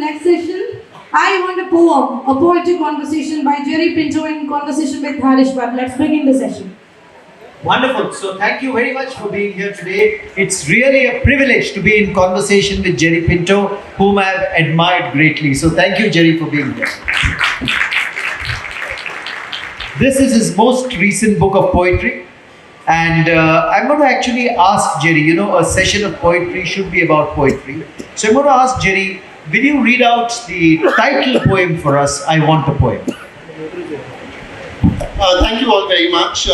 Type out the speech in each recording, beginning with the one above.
Next session, I want a poem, a poetic conversation by Jerry Pinto in conversation with Harish Bhat. Let's begin the session. Wonderful. So thank you very much for being here today. It's really a privilege to be in conversation with Jerry Pinto, whom I have admired greatly. So thank you, Jerry, for being here. This is his most recent book of poetry. And I'm going to actually ask Jerry, a session of poetry should be about poetry. So I'm going to ask Jerry, will you read out the title poem for us, I Want a Poem? Thank you all very much.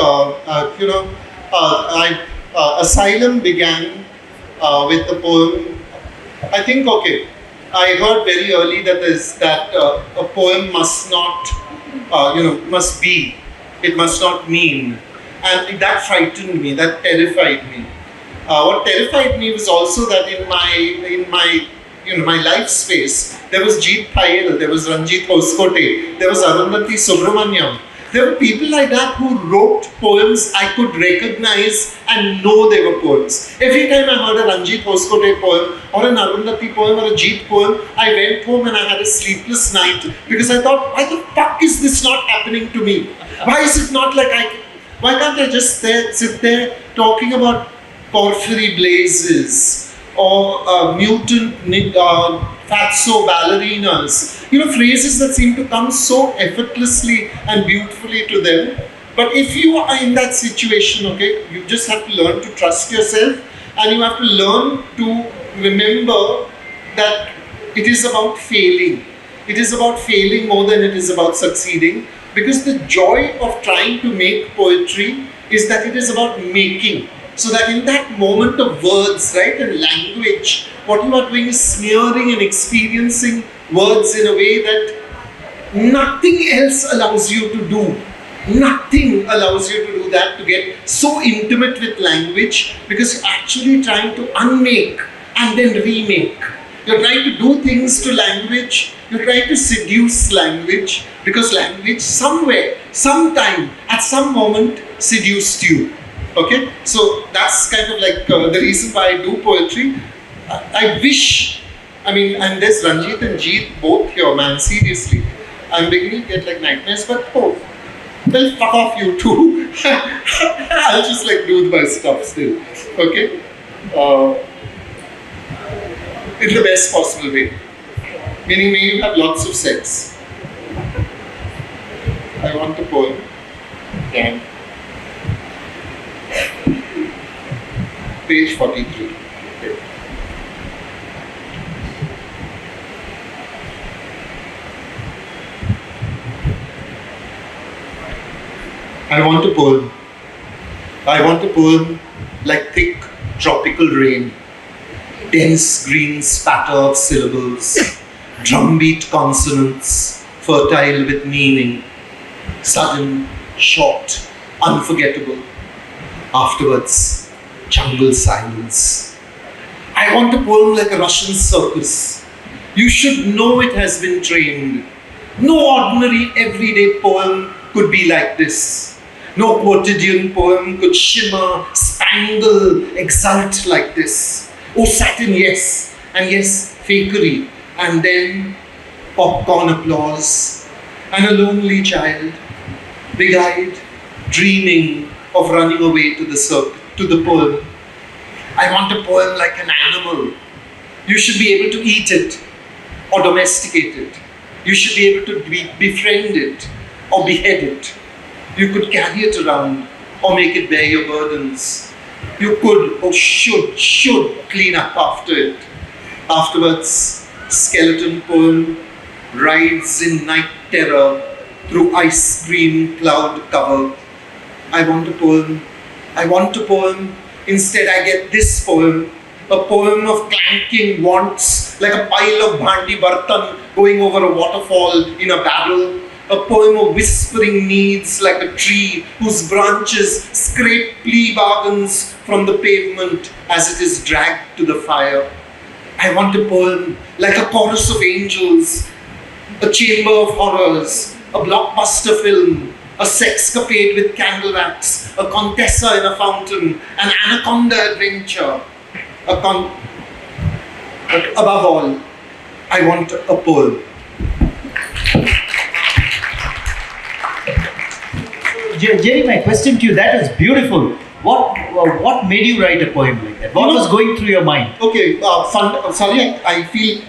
Asylum began with the poem. I think, I heard very early that a poem must not, must be. It must not mean. And that frightened me, that terrified me. What terrified me was also that in my life space, there was Jeet Thayil, there was Ranjit Hoskote, there was Arundhati Subramanyam. There were people like that who wrote poems I could recognize and know they were poems. Every time I heard a Ranjit Hoskote poem or an Arundhati poem or a Jeet poem, I went home and I had a sleepless night because I thought, why the fuck is this not happening to me? Why is it not like why can't I just sit there talking about porphyry blazes or mutant fatso ballerinas? Phrases that seem to come so effortlessly and beautifully to them. But if you are in that situation, you just have to learn to trust yourself and you have to learn to remember that it is about failing. It is about failing more than it is about succeeding. Because the joy of trying to make poetry is that it is about making. So that in that moment of words, right, and language, what you are doing is smearing and experiencing words in a way that nothing else allows you to do. Nothing allows you to do that, to get so intimate with language, because you're actually trying to unmake and then remake. You're trying to do things to language. You're trying to seduce language, because language somewhere, sometime, at some moment seduced you. Okay? So that's kind of like the reason why I do poetry. I wish, and there's Ranjit and Jeet both here, man, seriously. I'm beginning to get like nightmares, but well, fuck off you too. I'll just do my stuff still. Okay? In the best possible way. Meaning, may you have lots of sex. I want a poem. Damn. Page 43. I want a poem. I want a poem like thick tropical rain. Dense green spatter of syllables, drumbeat consonants, fertile with meaning, sudden, short, unforgettable. Afterwards, jungle silence. I want a poem like a Russian circus. You should know it has been trained. No ordinary everyday poem could be like this. No quotidian poem could shimmer, spangle, exult like this. Oh, satin, yes, and yes, fakery, and then popcorn applause, and a lonely child, big-eyed, dreaming of running away to the poem. I want a poem like an animal. You should be able to eat it or domesticate it. You should be able to befriend it or behead it. You could carry it around or make it bear your burdens. You could or should clean up after it. Afterwards, skeleton poem rides in night terror through ice cream cloud cover. I want a poem. I want a poem. Instead, I get this poem. A poem of clanking wants, like a pile of bhandi bartan going over a waterfall in a barrel. A poem of whispering needs, like a tree whose branches scrape plea bargains from the pavement as it is dragged to the fire. I want a poem like a chorus of angels, a chamber of horrors, a blockbuster film, a sexcapade with candle wax, a contessa in a fountain, an anaconda adventure, but above all, I want a poem. Jerry, my question to you, that was beautiful. What made you write a poem like that? What was going through your mind? Okay, sorry, I feel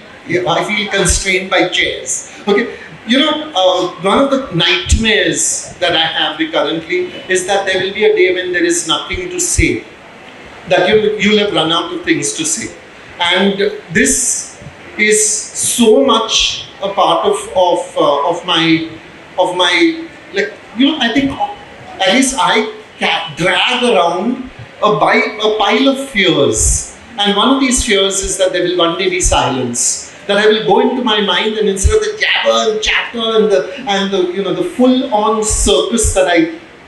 constrained by chairs. Okay, one of the nightmares that I have recurrently is that there will be a day when there is nothing to say, that you'll have run out of things to say, and this is so much a part of my like I think at least I drag around a pile of fears, and one of these fears is that there will one day be silence. That I will go into my mind, and instead of the jabber and chatter and the full on circus that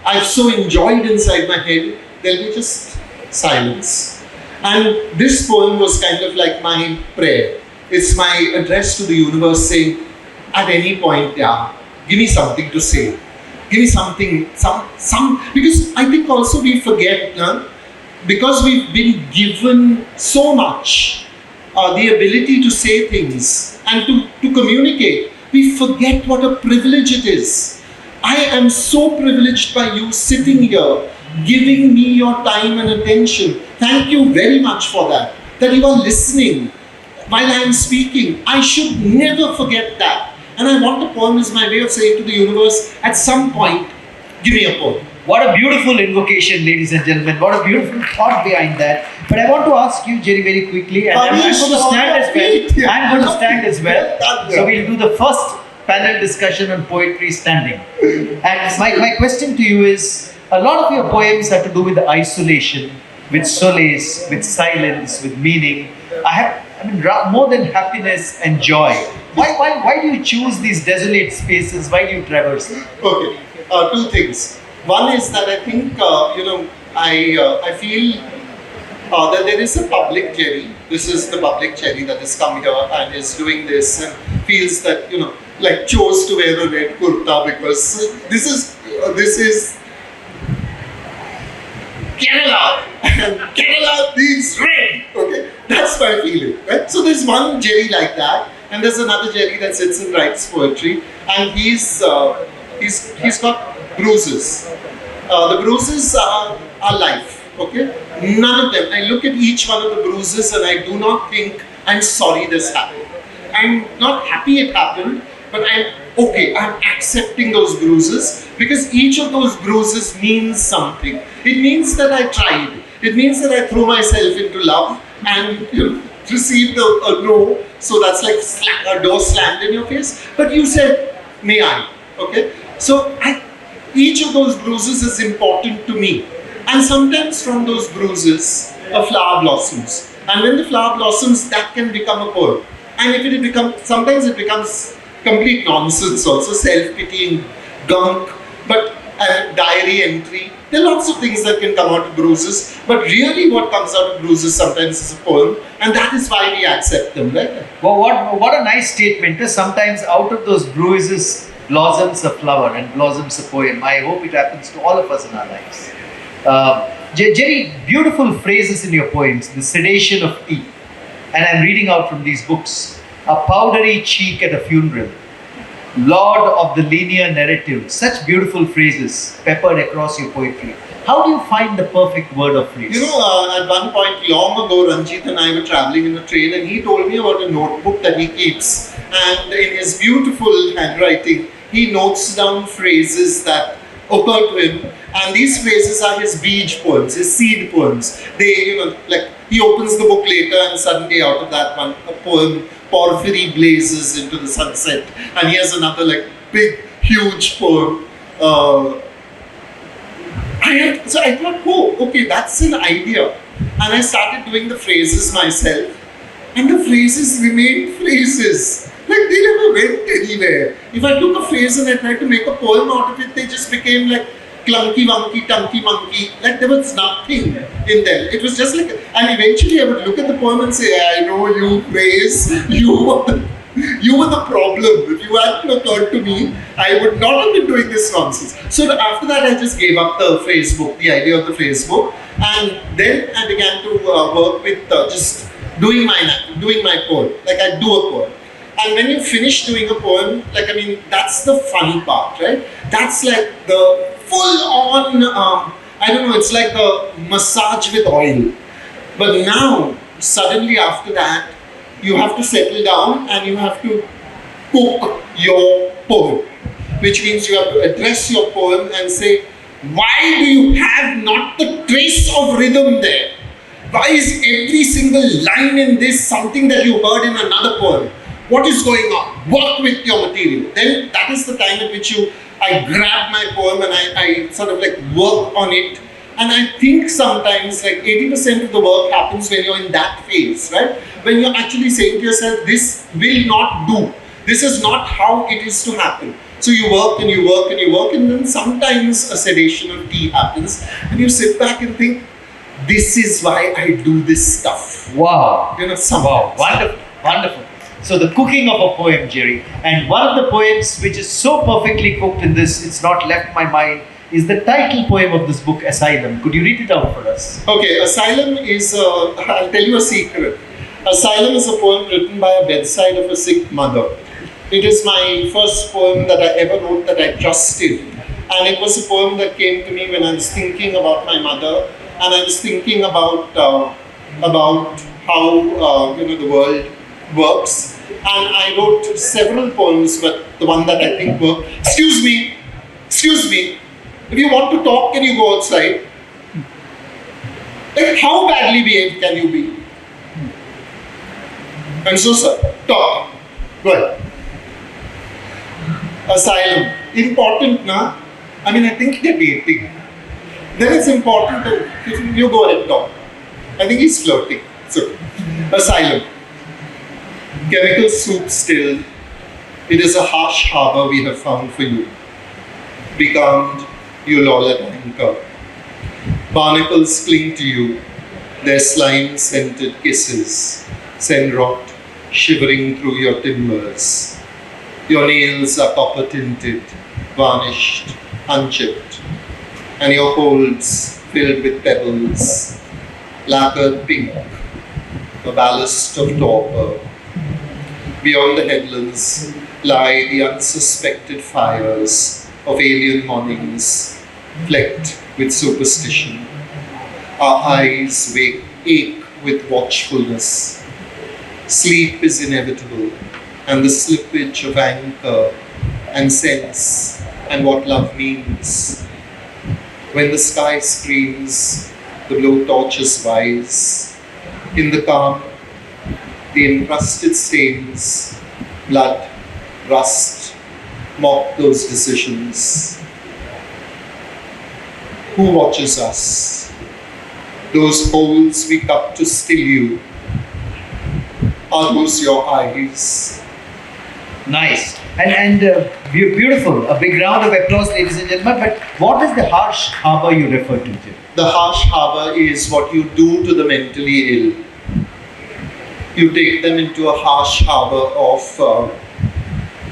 I've so enjoyed inside my head, there'll be just silence. And this poem was kind of like my prayer. It's my address to the universe, saying, at any point, yeah, give me something to say. Give me something, some, because I think also we forget, because we've been given so much, the ability to say things and to communicate, we forget what a privilege it is. I am so privileged by you sitting here, giving me your time and attention. Thank you very much for that. That you are listening while I am speaking. I should never forget that. And I want a poem as my way of saying to the universe, at some point, give me a poem. What a beautiful invocation, ladies and gentlemen. What a beautiful thought behind that. But I want to ask you, Jerry, very quickly, and I'm going to stand as well. I'm going to stand as well. So we'll do the first panel discussion on poetry standing. And my question to you is, a lot of your poems have to do with the isolation, with solace, with silence, with meaning. More than happiness and joy. Why do you choose these desolate spaces? Why do you traverse them? Okay, two things. One is that I think, I feel that there is a public Jerry. This is the public Jerry that has come here and is doing this and feels that, like chose to wear a red kurta because this is Kerala, and Kerala needs red. Okay, that's my feeling. Right? So there's one Jerry like that, and there's another Jerry that sits and writes poetry, and he's got bruises. The bruises are life. Okay, none of them. I look at each one of the bruises, and I do not think I'm sorry this happened. I'm not happy it happened, but I'm okay. I'm accepting those bruises because each of those bruises means something. It means that I tried. It means that I threw myself into love and received a no. So that's like a door slammed in your face. But you said, may I? Okay. So each of those bruises is important to me. And sometimes from those bruises, a flower blossoms. And when the flower blossoms, that can become a poem. And sometimes it becomes complete nonsense also, self-pitying, gunk, but a diary entry. There are lots of things that can come out of bruises, but really what comes out of bruises sometimes is a poem, and that is why we accept them, right? Well, what a nice statement. Sometimes out of those bruises blossoms a flower and blossoms a poem. I hope it happens to all of us in our lives. Jerry, beautiful phrases in your poems. The sedation of tea. And I'm reading out from these books. A powdery cheek at a funeral. Lord of the linear narrative. Such beautiful phrases peppered across your poetry. How do you find the perfect word or phrase? At one point long ago, Ranjit and I were traveling in a train, and he told me about a notebook that he keeps. And in his beautiful handwriting, he notes down phrases that occur to him. And these phrases are his beej poems, his seed poems. They, like he opens the book later, and suddenly out of that one, a poem, Porphyry blazes into the sunset, and he has another like big, huge poem. So I thought, okay, that's an idea, and I started doing the phrases myself, and the phrases remained phrases. Like they never went anywhere. If I took a phrase and I tried to make a poem out of it, they just became like clunky wonky, tunky monkey, like there was nothing in them. It was just like, and eventually I would look at the poem and say, I know you phrase, you were the problem. If you hadn't occurred to me, I would not have been doing this nonsense. So after that, I just gave up the phrase book, the idea of the phrase book, and then I began to work with just doing my poem. Like I do a poem. And when you finish doing a poem, like, I mean, that's the fun part, right? That's like the full on, I don't know, it's like a massage with oil. But now, suddenly after that, you have to settle down and you have to cook your poem, which means you have to address your poem and say, why do you have not the trace of rhythm there? Why is every single line in this something that you heard in another poem? What is going on? Work with your material. Then that is the time at which I grab my poem and I sort of like work on it. And I think sometimes like 80% of the work happens when you're in that phase, right? When you're actually saying to yourself, this will not do. This is not how it is to happen. So you work and you work and you work, and then sometimes a sedation of tea happens and you sit back and think, this is why I do this stuff. Wow. You know, Wow. Wonderful. Wonderful. So the cooking of a poem, Jerry. And one of the poems which is so perfectly cooked in this, it's not left my mind, is the title poem of this book, Asylum. Could you read it out for us? Okay, Asylum is, I'll tell you a secret. Asylum is a poem written by a bedside of a sick mother. It is my first poem that I ever wrote that I trusted. And it was a poem that came to me when I was thinking about my mother, and I was thinking about how the world works. And I wrote several poems, but the one that I think worked. Excuse me. If you want to talk, can you go outside? Like, how badly behaved can you be? I'm so sorry. Talk. Go ahead. Asylum. Important, na? I mean, I think they're dating. Then it's important to, you go ahead and talk. I think he's flirting. So, Asylum. Chemical soup still. It is a harsh harbor we have found for you. Becalmed, you loll at anchor. Barnacles cling to you. Their slime-scented kisses send rot shivering through your timbers. Your nails are copper-tinted, varnished, unchipped, and your holds filled with pebbles, lacquered pink, a ballast of torpor. Beyond the headlands lie the unsuspected fires of alien mornings, flecked with superstition. Our eyes ache with watchfulness. Sleep is inevitable, and the slippage of anchor and sense and what love means. When the sky screams, the blowtorches rise. In the calm, the encrusted stains, blood, rust, mock those decisions. Who watches us? Those holes we cut to still you. Are those your eyes? Nice. And beautiful. A big round of applause, ladies and gentlemen. But what is the harsh harbor you refer to, Jim? The harsh harbor is what you do to the mentally ill. You take them into a harsh harbor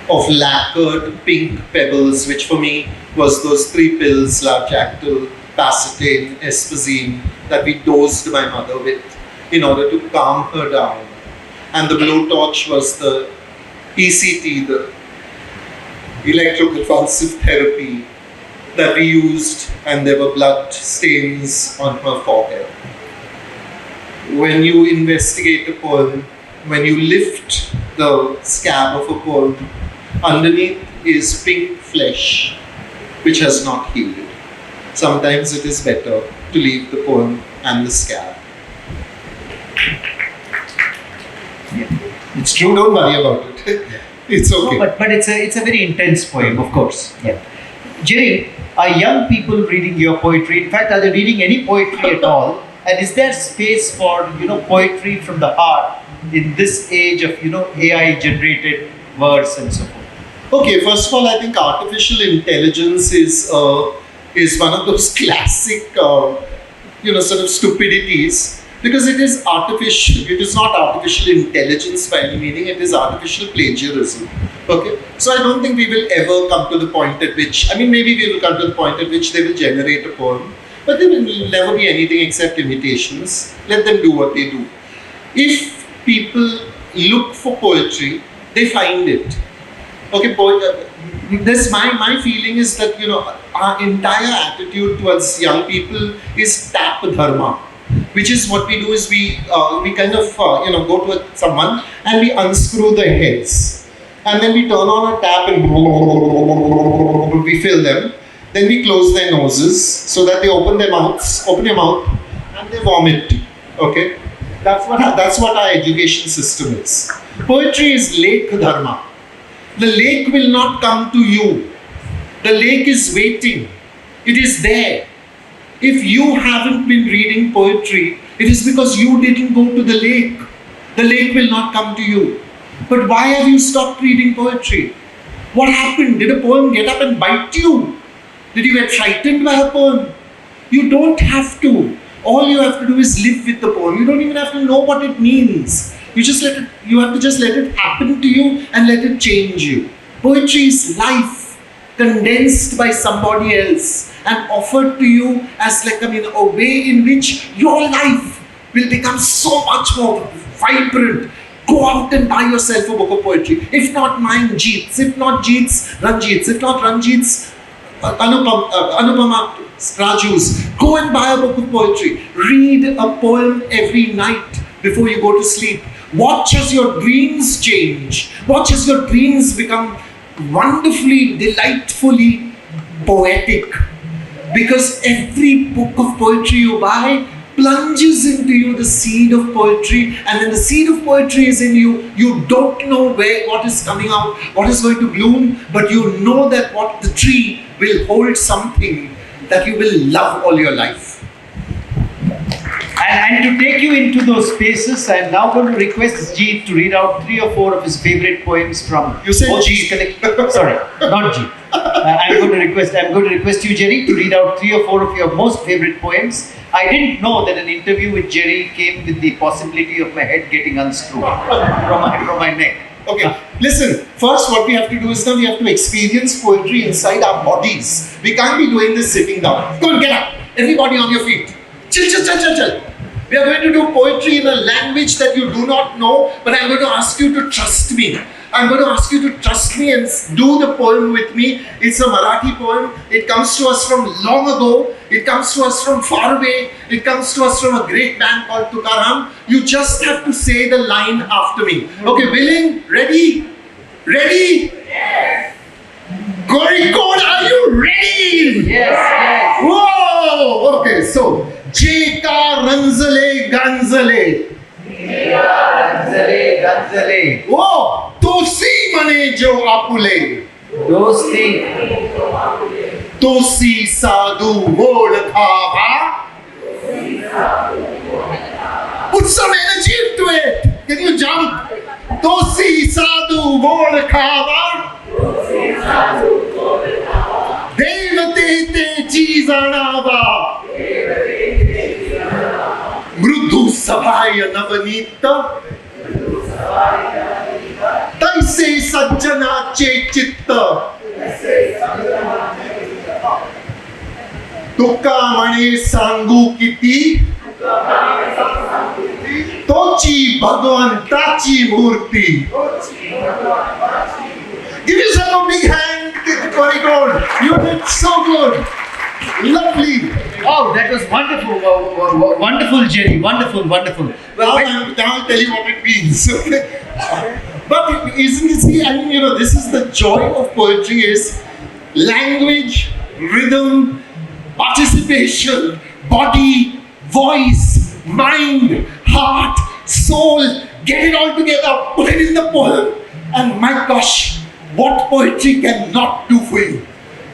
of lacquered pink pebbles, which for me was those 3 pills, Larjactil, Pacetane, Espazine, that we dosed my mother with in order to calm her down. And the blowtorch was the ECT, the electroconvulsive therapy that we used, and there were blood stains on her forehead. When you investigate a poem, when you lift the scab of a poem, underneath is pink flesh which has not healed. Sometimes it is better to leave the poem and the scab. It's true. Don't worry about it. It's okay. No, but it's a very intense poem, of course. Yeah. Jerry, are young people reading your poetry? In fact, are they reading any poetry at all? And is there space for poetry from the heart in this age of AI generated verse and so forth? Okay, first of all, I think artificial intelligence is one of those classic sort of stupidities, because it is artificial. It is not artificial intelligence by any meaning. It is artificial plagiarism. Okay, so I don't think we will ever come to the point at which, maybe we will come to the point at which they will generate a poem, but there will never be anything except imitations. Let them do what they do. If people look for poetry, they find it. Okay, this my feeling is that our entire attitude towards young people is tap dharma, which is what we do is we kind of go to someone and we unscrew their heads, and then we turn on a tap and we fill them. Then we close their noses so that they open their mouth, and they vomit. Okay, that's what our education system is. Poetry is lake dharma. The lake will not come to you. The lake is waiting. It is there. If you haven't been reading poetry, it is because you didn't go to the lake. The lake will not come to you. But why have you stopped reading poetry? What happened? Did a poem get up and bite you? Did you get frightened by a poem? You don't have to. All you have to do is live with the poem. You don't even have to know what it means. You have to just let it happen to you and let it change you. Poetry is life condensed by somebody else and offered to you as a way in which your life will become so much more vibrant. Go out and buy yourself a book of poetry. If not mine, Jeet's. If not Jeet's, Ranjit's. If not Ranjit's, Anupama Raju's. Go and buy a book of poetry. Read a poem every night before you go to sleep. Watch as your dreams change. Watch as your dreams become wonderfully, delightfully poetic. Because every book of poetry you buy plunges into you the seed of poetry, and when the seed of poetry is in you, you don't know what is coming out, what is going to bloom, but you know that what the tree will hold something that you will love all your life. And to take you into those spaces, I'm now going to request Jeet to read out 3 or 4 of his favorite poems from. You said Jeet. Sorry, not Jeet. I'm going to request you, Jerry, to read out 3 or 4 of your most favorite poems. I didn't know that an interview with Jerry came with the possibility of my head getting unscrewed from my neck. Okay, listen, first what we have to do is now we have to experience poetry inside our bodies. We can't be doing this sitting down. Go and get up. Everybody on your feet. Chill. We are going to do poetry in a language that you do not know, but I'm going to ask you to trust me. I'm going to ask you to trust me and do the poem with me. It's a Marathi poem. It comes to us from long ago. It comes to us from far away. It comes to us from a great man called Tukaram. You just have to say the line after me. Okay, willing? Ready? Ready? Yes. Code, are you ready? Yes. Whoa! Okay, so Jeka Ranzale Ganzale. Ganzale. Whoa! Tosi Mane Jo Apule. Tosi Sadhu Vodhava. Put some energy into it. Can you jump? Tosi Sadhu Vodhava. Devate te Jizanava. Mrudhu Sabhaya Navanita. Taise Sajjana Chechitta. Tukamane Sangu Kiti. Tochi Bhagavan Tachi Murti. Give yourself a big hand, very good. You did so good. Lovely. Oh, that was wonderful. Wonderful, Jerry. Wonderful. Now I'll tell you what it means. But isn't it, see, this is the joy of poetry is language, rhythm, participation, body, voice, mind, heart, soul. Get it all together, put it in the poem. And my gosh, what poetry cannot do for you.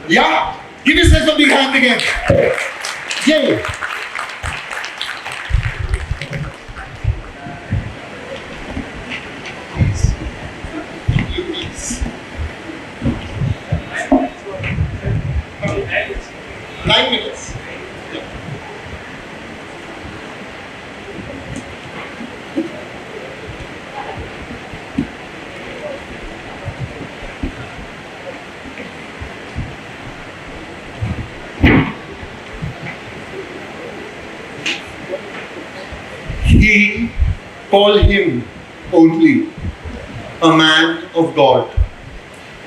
Yeah? Give yourself a big hand again. Yay. Please. 9 minutes. He, call him only a man of God,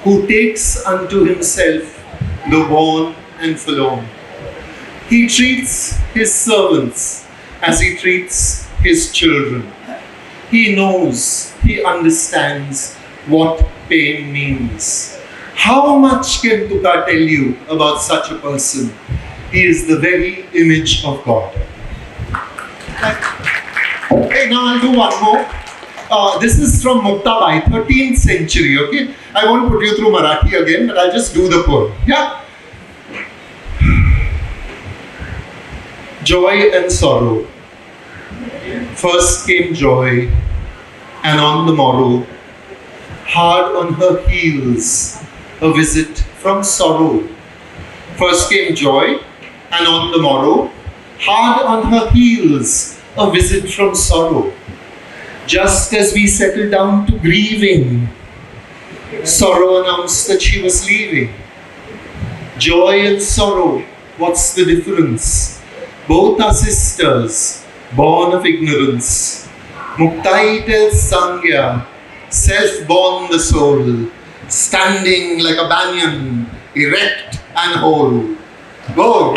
who takes unto himself the born and forlorn. He treats his servants as he treats his children. He knows, he understands what pain means. How much can Tuka tell you about such a person? He is the very image of God. Okay, now I'll do one more. This is from Muktabai, 13th century, okay? I won't put you through Marathi again, but I'll just do the poem. Yeah? Joy and sorrow. First came joy, and on the morrow, hard on her heels, a visit from sorrow. First came joy, and on the morrow, hard on her heels, a visit from sorrow. Just as we settled down to grieving, sorrow announced that she was leaving. Joy and sorrow, what's the difference? Both are sisters, born of ignorance. Muktai tells Sangya, self-born the soul, standing like a banyan, erect and whole. Go!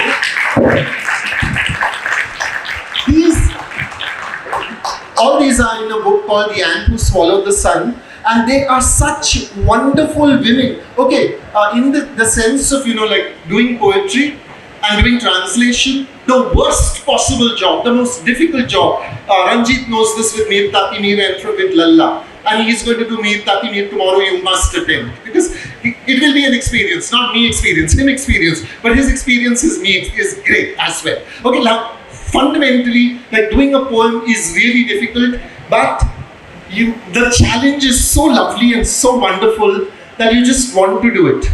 All these are in a book called The Ant Who Swallowed the Sun, and they are such wonderful women. Okay, in the sense of, like doing poetry and doing translation, the worst possible job, the most difficult job. Ranjit knows this with Mir Taki Mir and with Lalla. And he's going to do Mir Taki Mir tomorrow, you must attend. Because it will be an experience, not me experience, him experience. But his experience is great as well. Okay, now fundamentally, like doing a poem is really difficult, but the challenge is so lovely and so wonderful that you just want to do it.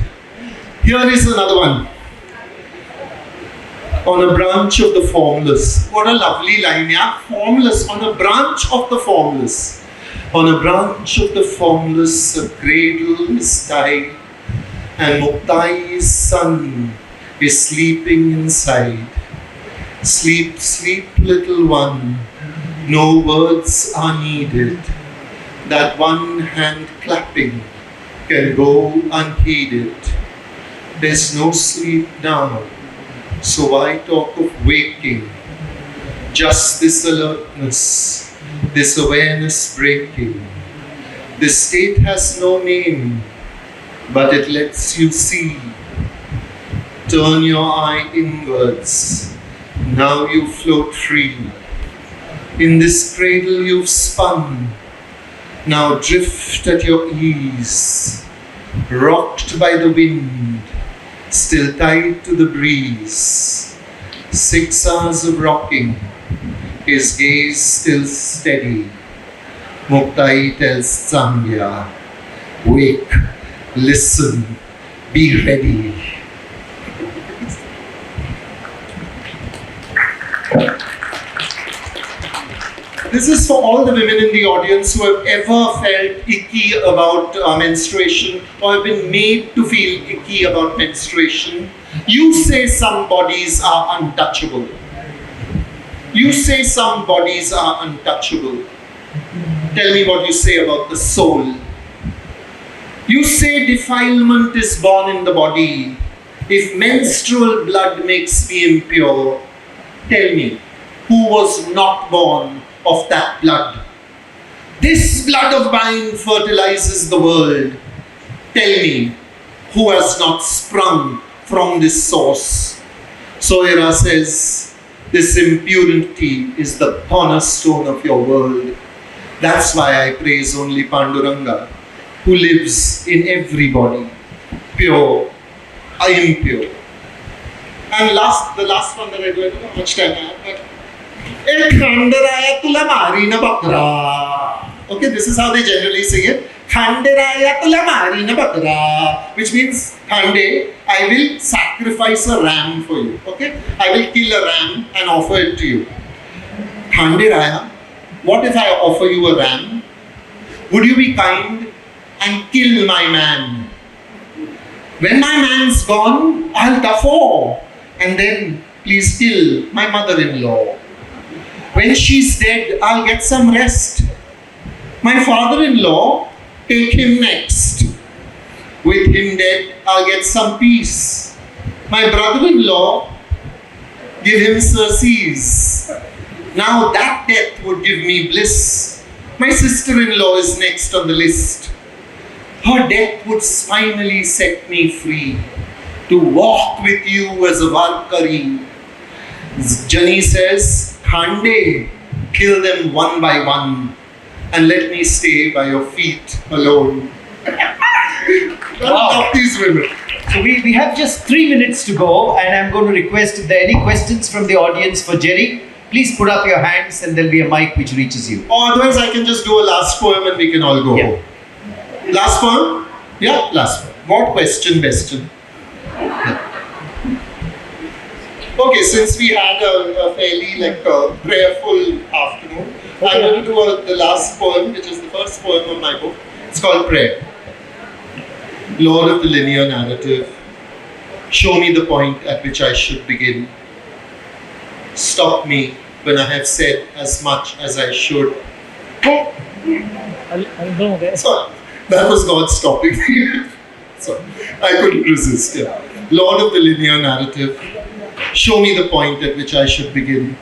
Here is another one. On a branch of the formless. What a lovely line, yeah? Formless, on a branch of the formless. On a branch of the formless, a cradle is tied, and Muktai's son is sleeping inside. Sleep, sleep, little one, no words are needed. That one hand clapping can go unheeded. There's no sleep now, so why talk of waking? Just this alertness, this awareness breaking. This state has no name, but it lets you see. Turn your eye inwards. Now you float free. In this cradle you've spun. Now drift at your ease. Rocked by the wind, still tied to the breeze. 6 hours of rocking, his gaze still steady. Muktai tells Sangya, wake, listen, be ready. This is for all the women in the audience who have ever felt icky about menstruation or have been made to feel icky about menstruation. You say some bodies are untouchable. You say some bodies are untouchable. Tell me what you say about the soul. You say defilement is born in the body. If menstrual blood makes me impure, tell me, who was not born of that blood? This blood of mine fertilizes the world. Tell me, who has not sprung from this source? Sohera says, this impurity is the cornerstone of your world. That's why I praise only Panduranga, who lives in everybody, pure, impure. And the last one that I don't know how much time I have, but okay, this is how they generally sing it. Which means, Khande, I will sacrifice a ram for you. Okay? I will kill a ram and offer it to you. Khande Raya, what if I offer you a ram? Would you be kind and kill my man? When my man's gone, I'll tafo. And then, please kill my mother-in-law. When she's dead, I'll get some rest. My father-in-law, Take him next. With him dead, I'll get some peace. My brother-in-law, give him surcease. Now that death would give me bliss. My sister-in-law is next on the list. Her death would finally set me free to walk with you as a Varkari. Jani says, Khande, kill them one by one and let me stay by your feet alone. Wow. Of these women. So we have just 3 minutes to go, and I'm going to request if there are any questions from the audience for Jerry, please put up your hands and there'll be a mic which reaches you. Or otherwise I can just do a last poem and we can all go Yeah. home. Last poem? Yeah, last poem. What question, Beston? Okay, since we had a fairly prayerful afternoon, I'm going to do the last poem, which is the first poem of my book. It's called Prayer. Lord of the linear narrative, show me the point at which I should begin. Stop me when I have said as much as I should. Sorry, that was God stopping me. Sorry, I couldn't resist. Yeah. Lord of the linear narrative, show me the point at which I should begin.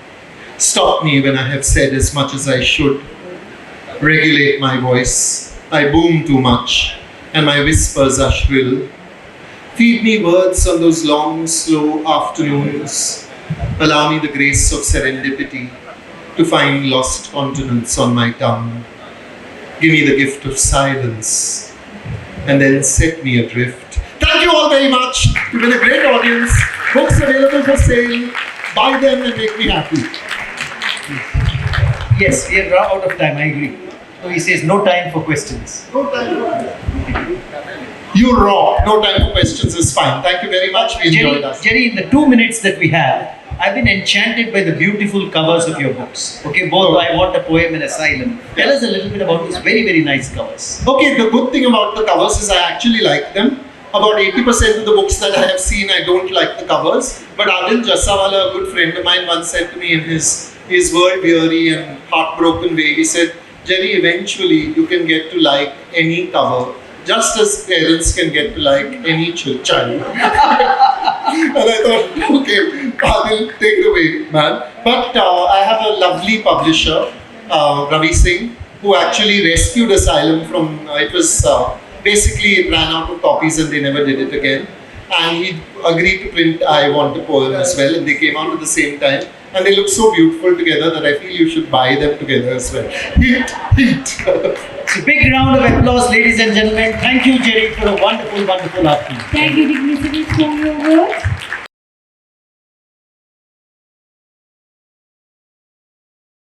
Stop me when I have said as much as I should. Regulate my voice. I boom too much, and my whispers are shrill. Feed me words on those long, slow afternoons. Allow me the grace of serendipity to find lost continents on my tongue. Give me the gift of silence, and then set me adrift. Thank you all very much. You've been a great audience. Books available for sale. Buy them and make me happy. Yes, we are out of time, I agree. So he says no time for questions. No time. You rock. No time for questions is fine. Thank you very much. We enjoyed us. Jerry, in the 2 minutes that we have, I've been enchanted by the beautiful covers of your books. Okay, both I Want a Poem and Asylum. Tell us a little bit about these very, very nice covers. Okay, the good thing about the covers is I actually like them. About 80% of the books that I have seen, I don't like the covers. But Adil Jassawala, a good friend of mine, once said to me in his world-weary and heartbroken way, he said, Jerry, eventually you can get to like any cover, just as parents can get to like any child. And I thought, okay, Adil, take it away, man. But I have a lovely publisher, Ravi Singh, who actually rescued Asylum from, basically it ran out of copies and they never did it again. And he agreed to print I Want a Poem as well, and they came out at the same time. And they look so beautiful together that I feel you should buy them together as well. Hint, hint. So big round of applause, ladies and gentlemen. Thank you, Jerry, for a wonderful, wonderful afternoon. Thank you, Dignity, for your words.